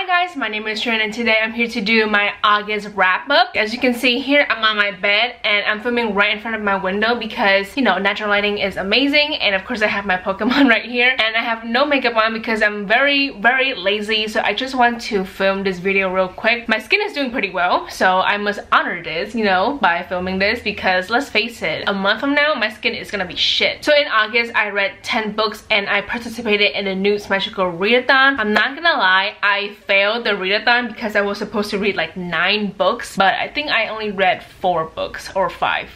guys, my name is Trinh and today I'm here to do my August wrap up. As you can see here, I'm on my bed and I'm filming right in front of my window because, you know, natural lighting is amazing, and of course I have my Pokemon right here, and I have no makeup on because I'm very lazy, so I just want to film this video real quick. My skin is doing pretty well, so I must honor this, you know, by filming this, because let's face it, a month from now my skin is gonna be shit. So in August I read 10 books and I participated in the n.e.w.t.s magical readathon. I'm not gonna lie, I failed the readathon because I was supposed to read like 9 books, but I think I only read 4 books or 5.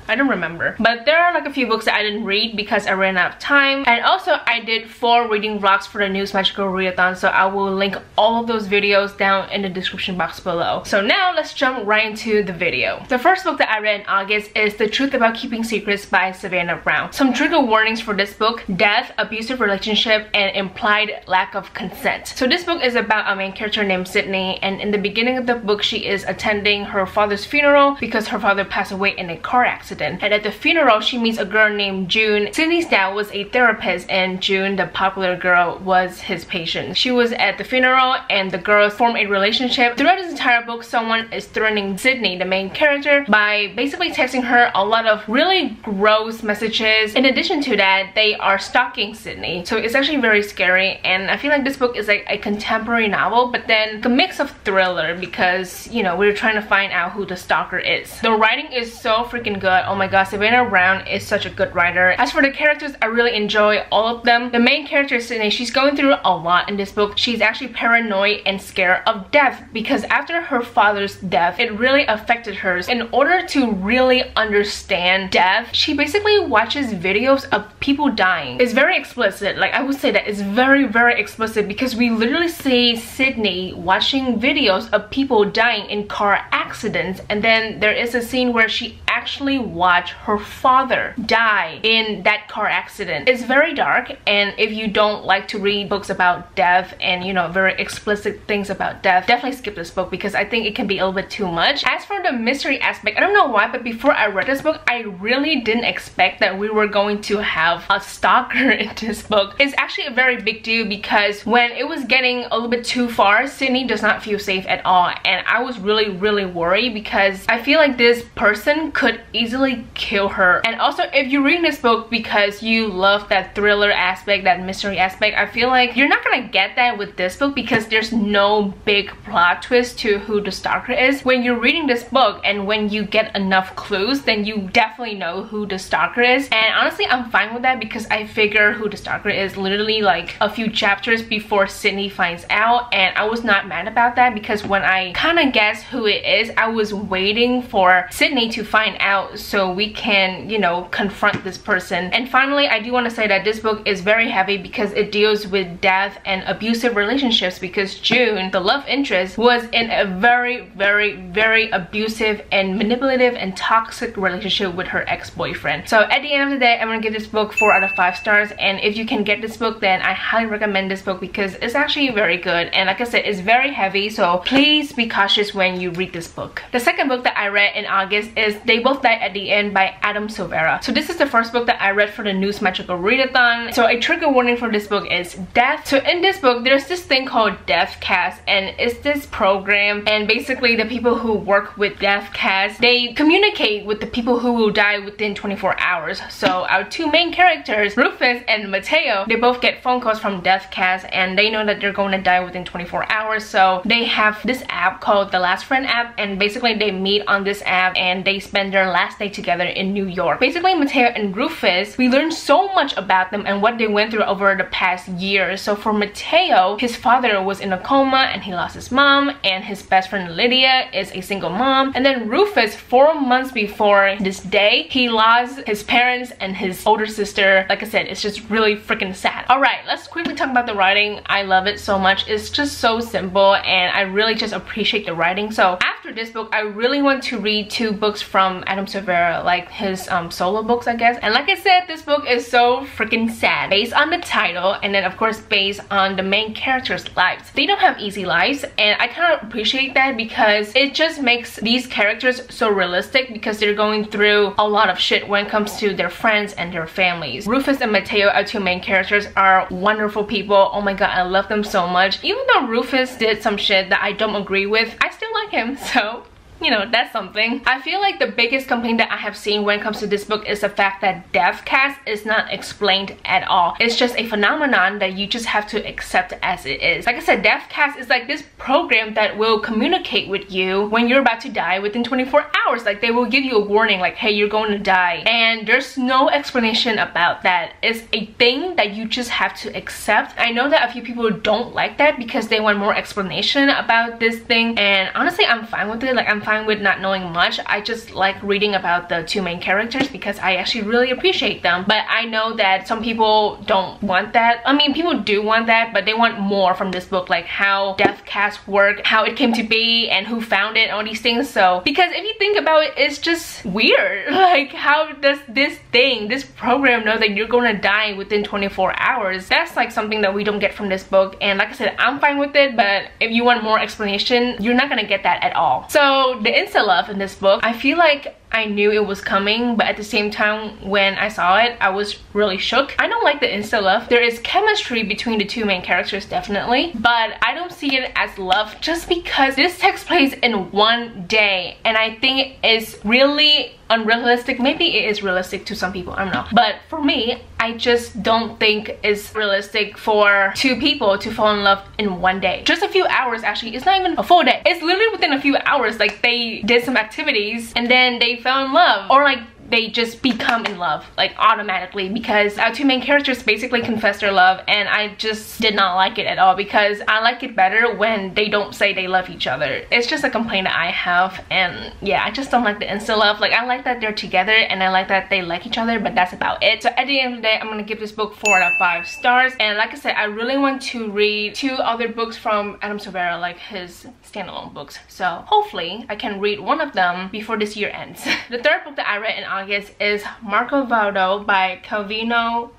I don't remember, but there are like a few books that I didn't read because I ran out of time. And also I did 4 reading vlogs for the n.e.w.t.s magical readathon, so I will link all of those videos down in the description box below. So now let's jump right into the video. The first book that I read in August is The Truth About Keeping Secrets by Savannah Brown. Some trigger warnings for this book: death, abusive relationship, and implied lack of consent. So this book is about a main character named Sydney, and in the beginning of the book she is attending her father's funeral because her father passed away in a car accident. And at the funeral she meets a girl named June. Sydney's dad was a therapist and June, the popular girl, was his patient. She was at the funeral and the girls form a relationship. Throughout this entire book someone is threatening Sydney, the main character, by basically texting her a lot of really gross messages. In addition to that, they are stalking Sydney, so it's actually very scary. And I feel like this book is like a contemporary novel, but then a mix of thriller, because, you know, we're trying to find out who the stalker is. The writing is so freaking good. Oh my god, Savannah Brown is such a good writer. As for the characters, I really enjoy all of them. The main character, Sydney, she's going through a lot in this book. She's actually paranoid and scared of death because after her father's death, it really affected her. In order to really understand death, she basically watches videos of people dying. It's very explicit. Like, I would say that it's very explicit because we literally see Sydney watching videos of people dying in car accidents, and then there is a scene where she actually watch her father die in that car accident. It's very dark, and if you don't like to read books about death and, you know, very explicit things about death, definitely skip this book because I think it can be a little bit too much. As for the mystery aspect, I don't know why, but before I read this book I really didn't expect that we were going to have a stalker in this book. It's actually a very big deal because when it was getting a little bit too far, Sydney does not feel safe at all, and I was really worried because I feel like this person could easily kill her. And also, if you're reading this book because you love that thriller aspect, that mystery aspect, I feel like you're not gonna get that with this book because there's no big plot twist to who the stalker is. When you're reading this book and when you get enough clues, then you definitely know who the stalker is. And honestly, I'm fine with that because I figure who the stalker is literally like a few chapters before Sydney finds out, and I was not mad about that because when I kind of guessed who it is, I was waiting for Sydney to find out so we can, you know, confront this person. And finally, I do want to say that this book is very heavy because it deals with death and abusive relationships, because June, the love interest, was in a very abusive and manipulative and toxic relationship with her ex-boyfriend. So at the end of the day, I'm gonna give this book 4 out of 5 stars, and if you can get this book, then I highly recommend this book because it's actually very good. And like I said, it's very heavy, so please be cautious when you read this book. The second book that I read in August is They Both Died at the End by Adam Silvera. So this is the first book that I read for the n.e.w.t.s magical readathon. So a trigger warning for this book is death. So in this book, there's this thing called Death Cast, and it's this program, and basically the people who work with Death Cast, they communicate with the people who will die within 24 hours. So our 2 main characters, Rufus and Mateo, they both get phone calls from Death Cast and they know that they're going to die within 24 hours. So they have this app called the Last Friend app, and basically they meet on this app and they spend their last day together in New York. Basically, Mateo and Rufus, we learned so much about them and what they went through over the past year. So for Mateo, his father was in a coma and he lost his mom, and his best friend Lydia is a single mom. And then Rufus, 4 months before this day, he lost his parents and his older sister. Like I said, it's just really freaking sad. Alright, let's quickly talk about the writing. I love it so much. It's just so simple and I really just appreciate the writing. So after this book, I really want to read 2 books from Adam Silvera, like his solo books, I guess. And like I said, this book is so freaking sad based on the title, and then of course based on the main characters' lives. They don't have easy lives, and I kind of appreciate that because it just makes these characters so realistic, because they're going through a lot of shit when it comes to their friends and their families. Rufus and Mateo, our two main characters, are wonderful people. Oh my god, I love them so much. Even though Rufus did some shit that I don't agree with, I still like him, so you know, that's something. I feel like the biggest complaint that I have seen when it comes to this book is the fact that death-cast is not explained at all. It's just a phenomenon that you just have to accept as it is. Like I said, death-cast is like this program that will communicate with you when you're about to die within 24 hours. Like they will give you a warning like, hey, you're going to die. And there's no explanation about that. It's a thing that you just have to accept. I know that a few people don't like that because they want more explanation about this thing. And honestly, I'm fine with it. Like I'm fine with not knowing much. I just like reading about the two main characters because I actually really appreciate them. But I know that some people don't want that. I mean, people do want that, but they want more from this book, like how death-cast work, how it came to be, and who found it, all these things. So because if you think about it, it's just weird. Like, how does this program know that you're gonna die within 24 hours? That's like something that we don't get from this book. And like I said, I'm fine with it, but if you want more explanation, you're not gonna get that at all. So the insta love in this book, I feel like I knew it was coming, but at the same time when I saw it, I was really shook. I don't like the insta love. There is chemistry between the two main characters, definitely, but I don't see it as love just because this takes place in one day, and I think it's really unrealistic. Maybe it is realistic to some people, I don't know, but for me, I just don't think it's realistic for two people to fall in love in one day. Just a few hours, actually. It's not even a full day. It's literally within a few hours. Like they did some activities and then they fell in love, or like they just become in love like automatically, because our two main characters basically confess their love, and I just did not like it at all because I like it better when they don't say they love each other. It's just a complaint that I have, and yeah, I just don't like the insta love. Like I like that they're together and I like that they like each other, but that's about it. So at the end of the day, I'm gonna give this book 4 out of 5 stars. And like I said, I really want to read 2 other books from Adam Silvera, like his standalone books. So hopefully I can read one of them before this year ends. The third book that I read in August is Marco Botto by Italo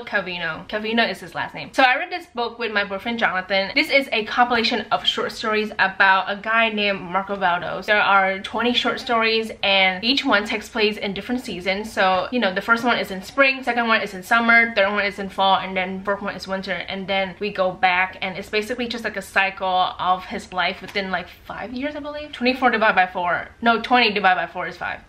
Calvino. Calvino is his last name. So I read this book with my boyfriend Jonathan. This is a compilation of short stories about a guy named Marco Botto. There are 20 short stories and each one takes place in different seasons. So, you know, the first one is in spring, second one is in summer, third one is in fall, and then fourth one is winter. And then we go back, and it's basically just like a cycle of his life within like 5 years, I believe. 24 divided by 4. No, 20 divided by 4 is 5.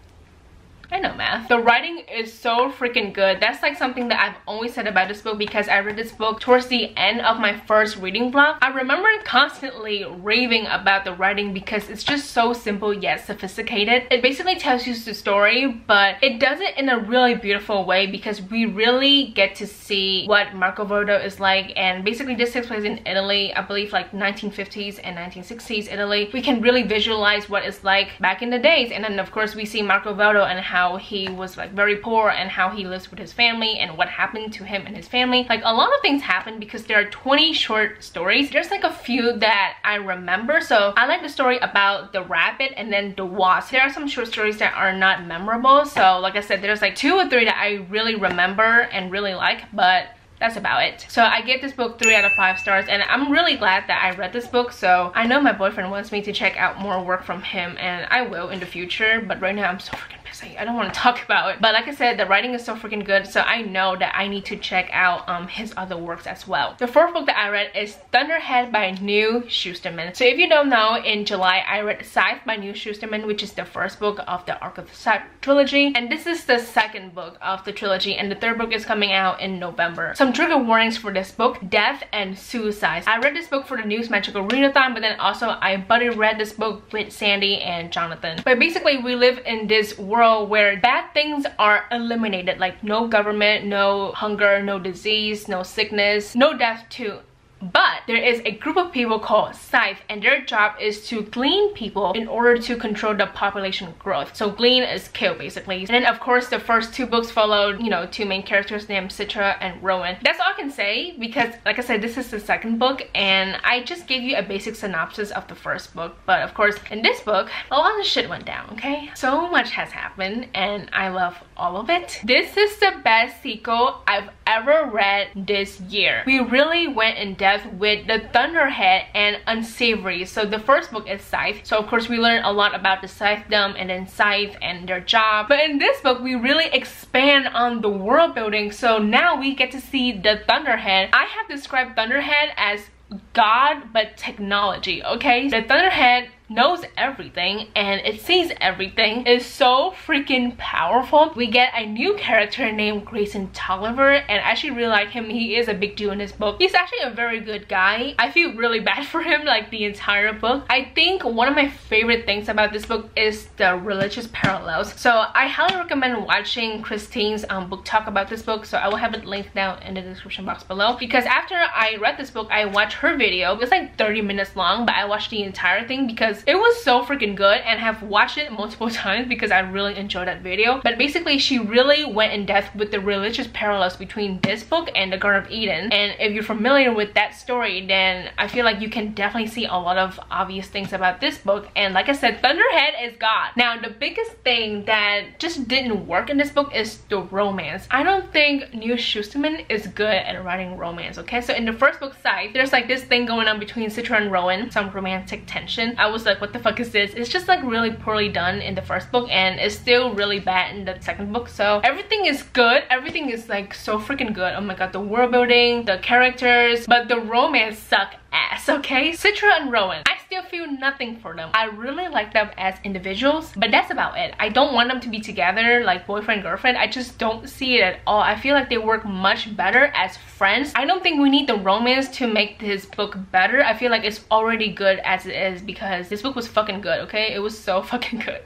I know math. The writing is so freaking good. That's like something that I've always said about this book, because I read this book towards the end of my first reading block. I remember constantly raving about the writing because it's just so simple yet sophisticated. It basically tells you the story, but it does it in a really beautiful way because we really get to see what Marco Botto is like. And basically this takes place in Italy, I believe like 1950s and 1960s Italy. We can really visualize what it's like back in the days. And then of course we see Marco Botto and how he was like very poor and how he lives with his family and what happened to him and his family. Like a lot of things happen because there are 20 short stories. There's like a few that I remember. So I like the story about the rabbit and then the wasp. There are some short stories that are not memorable. So like I said, there's like 2 or 3 that I really remember and really like, but that's about it. So I gave this book 3 out of 5 stars, and I'm really glad that I read this book. So I know my boyfriend wants me to check out more work from him, and I will in the future, but right now I'm so freaking busy. I don't want to talk about it. But like I said, the writing is so freaking good, so I know that I need to check out his other works as well. The 4th book that I read is Thunderhead by n.e.w.t.s. So if you don't know, in July I read Scythe by n.e.w.t.s, which is the first book of the Arc of the Scythe trilogy, and this is the 2nd book of the trilogy, and the 3rd book is coming out in November. Some trigger warnings for this book: death and suicide. I read this book for the News Magical Readathon, but then also I buddy read this book with Sandy and Jonathan. But basically we live in this world where bad things are eliminated, like no government, no hunger, no disease, no sickness, no death too. but there is a group of people called Scythe, and their job is to glean people in order to control the population growth. So glean is kill basically. And then of course the first two books followed, you know, two main characters named Citra and Rowan. That's all I can say because like I said, this is the second book and I just gave you a basic synopsis of the first book. But of course in this book, a lot of shit went down, okay? So much has happened and I love all of it. This is the best sequel I've ever read this year. We really went in depth with the Thunderhead and Unsavory. So the first book is Scythe. So of course we learned a lot about the Scythedom and then Scythe and their job. But in this book we really expand on the world building. So now we get to see the Thunderhead. I have described Thunderhead as God but technology, okay? The Thunderhead knows everything and it sees everything. It's so freaking powerful. We get a new character named Grayson Tolliver and I actually really like him. He is a big deal in this book. He's actually a very good guy. I feel really bad for him like the entire book. I think one of my favorite things about this book is the religious parallels. So I highly recommend watching Christine's book talk about this book. So I will have it linked down in the description box below, because after I read this book I watched her video. It was like 30 minutes long, but I watched the entire thing because it was so freaking good and have watched it multiple times because I really enjoyed that video. But basically she really went in depth with the religious parallels between this book and the Garden of Eden, and if you're familiar with that story then I feel like you can definitely see a lot of obvious things about this book. And like I said, Thunderhead is God. Now the biggest thing that just didn't work in this book is the romance. I don't think n.e.w.t.s is good at writing romance, okay? So in the first book Scythe, there's like this thing going on between Citra and Rowan, some romantic tension. I was like, what the fuck is this? It's just like really poorly done in the first book and it's still really bad in the second book. So everything is good, everything is like so freaking good. Oh my god, the world building, the characters, but the romance suck ass, okay? Citra and Rowan, I still feel nothing for them. I really like them as individuals, but that's about it. I don't want them to be together like boyfriend girlfriend. I just don't see it at all. I feel like they work much better as friends. I don't think we need the romance to make this book better. I feel like it's already good as it is because this book was fucking good, okay? It was so fucking good.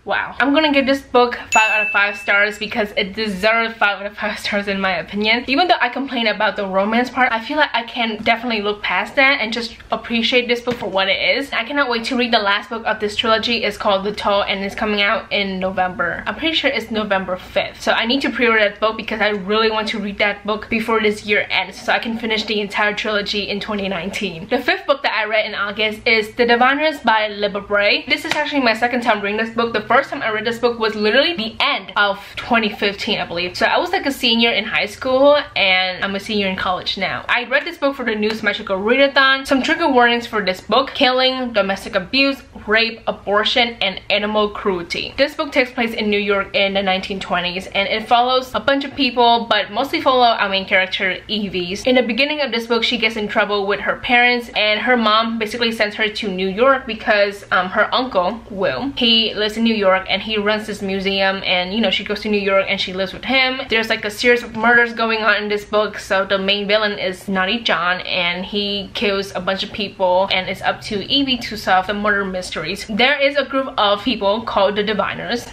Wow. I'm gonna give this book 5 out of 5 stars because it deserves 5 out of 5 stars in my opinion. Even though I complain about the romance part, I feel like I can definitely look past that and just appreciate this book for what it is. I cannot wait to read the last book of this trilogy. It's called The Toll and it's coming out in November. I'm pretty sure it's November 5th. So I need to pre-order that book because I really want to read that book before this year ends so I can finish the entire trilogy in 2019. The 5th book that I read in August is The Diviners by Libra. This is actually my second time reading this book. The first time I read this book was literally the end of 2015, I believe. So I was like a senior in high school and I'm a senior in college now. I read this book for the News Magical Readathon. Some trigger warnings for this book: killing, domestic abuse, rape, abortion, and animal cruelty. This book takes place in New York in the 1920s and it follows a bunch of people, but mostly follow our main character Evie. In the beginning of this book, she gets in trouble with her parents and her mom basically sends her to New York because her uncle, Will, he lives in New York and he runs this museum, and you know, she goes to New York and she lives with him. There's like a series of murders going on in this book. So the main villain is Naughty John and he kills a bunch of people and it's up to Evie to solve the murder mysteries. There is a group of people called the Diviners.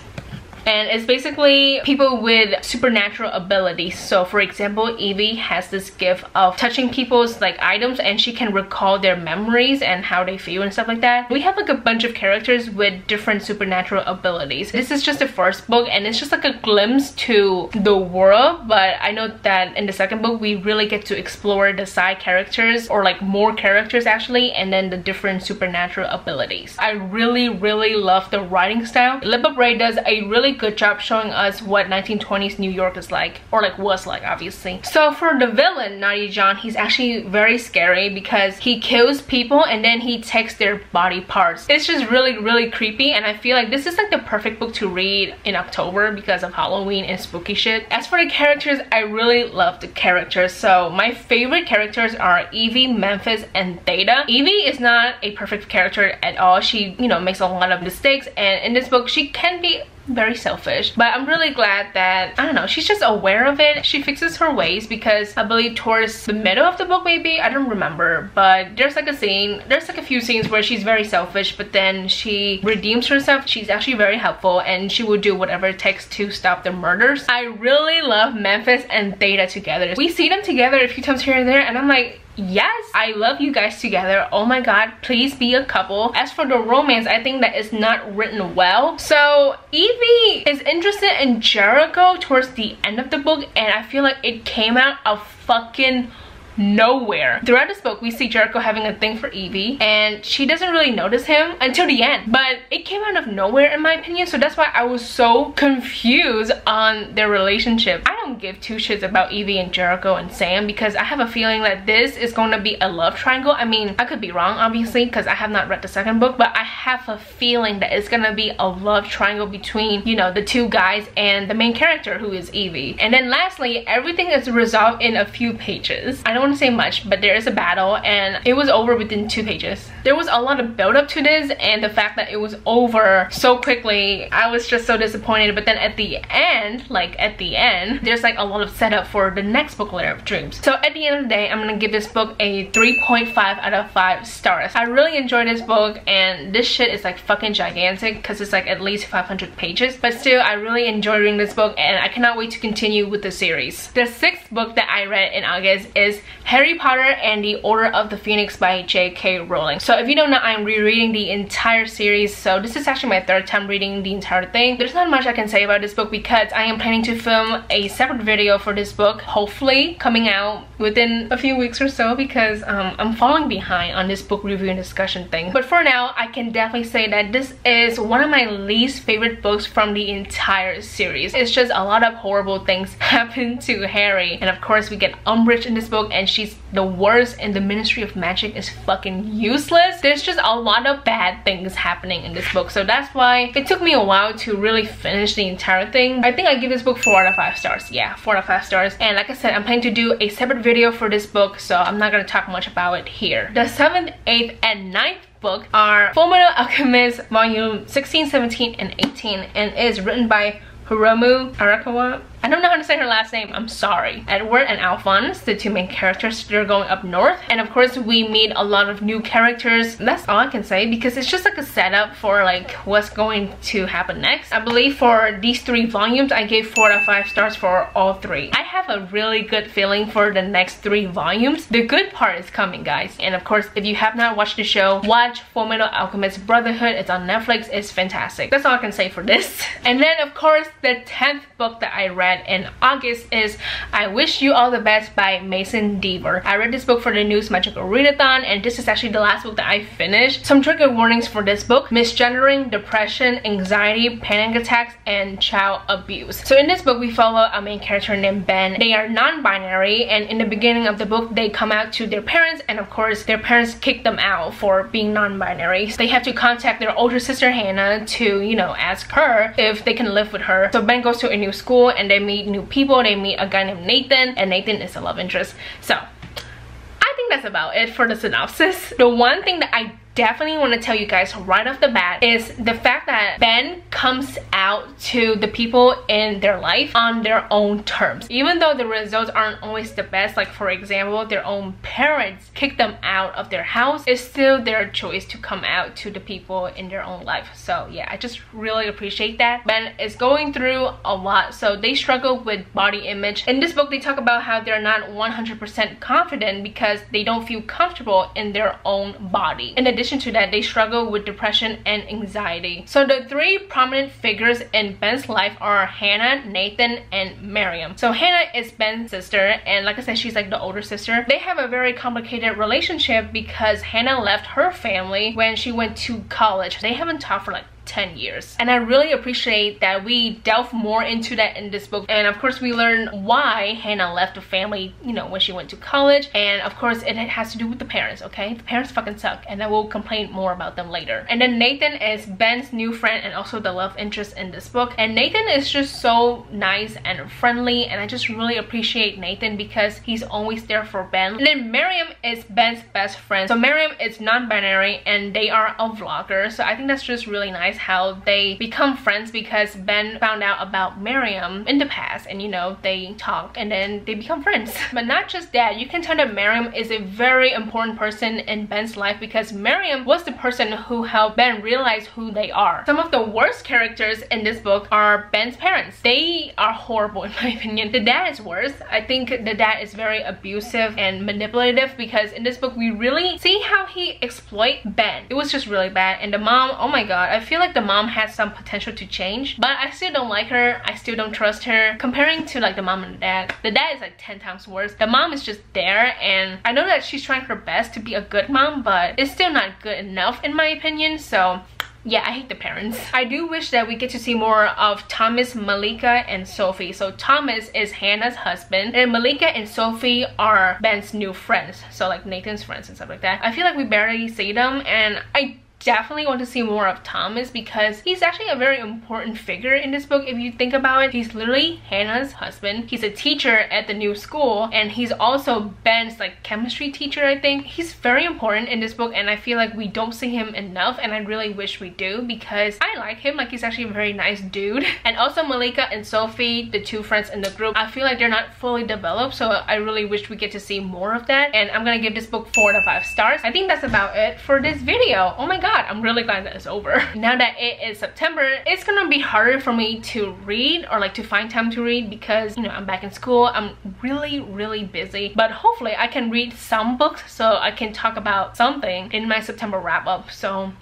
And it's basically people with supernatural abilities. So for example, Evie has this gift of touching people's like items and she can recall their memories and how they feel and stuff like that. We have like a bunch of characters with different supernatural abilities. This is just the first book and it's just like a glimpse to the world, but I know that in the second book we really get to explore the side characters, or like more characters actually, and then the different supernatural abilities. I really love the writing style. Libra does a really good job showing us what 1920s New York is like, or like was like, obviously. So for the villain, Naughty John, he's actually very scary because he kills people and then he takes their body parts. It's just really creepy, and I feel like this is like the perfect book to read in October because of Halloween and spooky shit. As for the characters, I really love the characters. So my favorite characters are Evie, Memphis, and Theta. Evie is not a perfect character at all. She, you know, makes a lot of mistakes, and in this book she can be very selfish, but I'm really glad that, I don't know, she's just aware of it. She fixes her ways because I believe towards the middle of the book, maybe, I don't remember, but there's like a scene, there's like a few scenes where she's very selfish, but then she redeems herself. She's actually very helpful and she will do whatever it takes to stop the murders. I really love Memphis and Theta together. We see them together a few times here and there and I'm like, yes, I love you guys together. Oh my god, please be a couple. As for the romance, I think that it's not written well. So Evie is interested in Jericho towards the end of the book, and I feel like it came out of fucking nowhere. Throughout this book, we see Jericho having a thing for Evie, and she doesn't really notice him until the end, but it came out of nowhere in my opinion. So that's why I was so confused on their relationship. I don't give two shits about Evie and Jericho and Sam, because I have a feeling that this is going to be a love triangle. I mean, I could be wrong obviously because I have not read the second book, but I have a feeling that it's gonna be a love triangle between, you know, the two guys and the main character, who is Evie. And then lastly, everything is resolved in a few pages. I don't want to say much, but there is a battle and it was over within 2 pages. There was a lot of build up to this, and the fact that it was over so quickly, I was just so disappointed. But then at the end, there's like a lot of setup for the next book, Lair of Dreams. So at the end of the day, I'm gonna give this book a 3.5 out of 5 stars. I really enjoyed this book, and this shit is like fucking gigantic because it's like at least 500 pages, but still I really enjoyed reading this book, and I cannot wait to continue with the series. The 6th book that I read in August is Harry Potter and the Order of the Phoenix by J.K. Rowling. So if you don't know, I'm rereading the entire series, so this is actually my 3rd time reading the entire thing. There's not much I can say about this book because I am planning to film a separate video for this book, hopefully coming out within a few weeks or so, because I'm falling behind on this book review and discussion thing. But for now, I can definitely say that this is one of my least favorite books from the entire series. It's just a lot of horrible things happen to Harry, and of course we get Umbridge in this book, and she's the worst, and the Ministry of Magic is fucking useless. There's just a lot of bad things happening in this book, so that's why it took me a while to really finish the entire thing. I think I give this book 4 out of 5 stars. Yeah, 4 out of 5 stars. And like I said, I'm planning to do a separate video for this book, so I'm not gonna talk much about it here. The 7th, 8th, and 9th book are Fullmetal Alchemist volume 16, 17, and 18, and is written by Hiromu Arakawa. I don't know how to say her last name, I'm sorry. Edward and Alphonse, the 2 main characters, they're going up north. And of course we meet a lot of new characters. That's all I can say, because it's just like a setup for like what's going to happen next. I believe for these 3 volumes, I gave 4 out of 5 stars for all 3. I have a really good feeling for the next 3 volumes. The good part is coming, guys. And of course, if you have not watched the show, watch Fullmetal Alchemist Brotherhood. It's on Netflix. It's fantastic. That's all I can say for this. And then of course, the 10th book that I read in August is I Wish You All the Best by Mason Deaver. I read this book for the News Magical Readathon, and this is actually the last book that I finished. Some trigger warnings for this book: misgendering, depression, anxiety, panic attacks, and child abuse. So in this book, we follow a main character named Ben. They are non-binary, and in the beginning of the book, they come out to their parents, and of course, their parents kick them out for being non-binary. So they have to contact their older sister Hannah to, you know, ask her if they can live with her. So Ben goes to a new school, and they meet new people. They meet a guy named Nathan, and Nathan is a love interest. So I think that's about it for the synopsis. The one thing that I definitely want to tell you guys right off the bat is the fact that Ben comes out to the people in their life on their own terms. Even though the results aren't always the best, like for example, their own parents kick them out of their house, it's still their choice to come out to the people in their own life. So yeah, I just really appreciate that. Ben is going through a lot, so they struggle with body image. In this book, they talk about how they're not 100% confident because they don't feel comfortable in their own body. In addition to that, they struggle with depression and anxiety. So the 3 prominent figures in Ben's life are Hannah, Nathan, and Miriam. So Hannah is Ben's sister, and like I said, she's like the older sister. They have a very complicated relationship because Hannah left her family when she went to college. They haven't talked for like 10 years, and I really appreciate that we delve more into that in this book. And of course, we learn why Hannah left the family, you know, when she went to college. And of course, it has to do with the parents. Okay, the parents fucking suck, and I will complain more about them later. And then Nathan is Ben's new friend and also the love interest in this book. And Nathan is just so nice and friendly, and I just really appreciate Nathan because he's always there for Ben. And then Miriam is Ben's best friend. So Miriam is non-binary, and they are a vlogger, so I think that's just really nice. nice how they become friends because Ben found out about Miriam in the past, and you know, they talk and then they become friends. But not just that, you can tell that Miriam is a very important person in Ben's life because Miriam was the person who helped Ben realize who they are. Some of the worst characters in this book are Ben's parents. They are horrible in my opinion. The dad is worse. I think the dad is very abusive and manipulative because in this book we really see how he exploit Ben. It was just really bad. And the mom, oh my god, I feel like the mom has some potential to change, but I still don't like her. I still don't trust her. Comparing to like the mom and the dad is like 10 times worse. The mom is just there, and I know that she's trying her best to be a good mom, but it's still not good enough in my opinion. So yeah, I hate the parents. I do wish that we get to see more of Thomas, Malika, and Sophie. So Thomas is Hannah's husband, and Malika and Sophie are Ben's new friends. So like Nathan's friends and stuff like that. I feel like we barely see them, and I definitely want to see more of Thomas because he's actually a very important figure in this book if you think about it. He's literally Hannah's husband. He's a teacher at the new school, and he's also Ben's like chemistry teacher, I think. He's very important in this book, and I feel like we don't see him enough, and I really wish we do because I like him. Like, he's actually a very nice dude. And also Malika and Sophie, the two friends in the group, I feel like they're not fully developed, so I really wish we get to see more of that. And I'm gonna give this book 4 to 5 stars. I think that's about it for this video. Oh my god, I'm really glad that it's over. Now that it is September, it's gonna be harder for me to read or like to find time to read because, you know, I'm back in school. I'm really busy, but hopefully I can read some books so I can talk about something in my September wrap up. So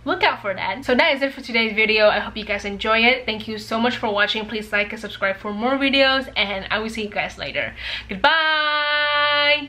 look out for that. So that is it for today's video. I hope you guys enjoy it. Thank you so much for watching. Please like and subscribe for more videos, and I will see you guys later. Goodbye.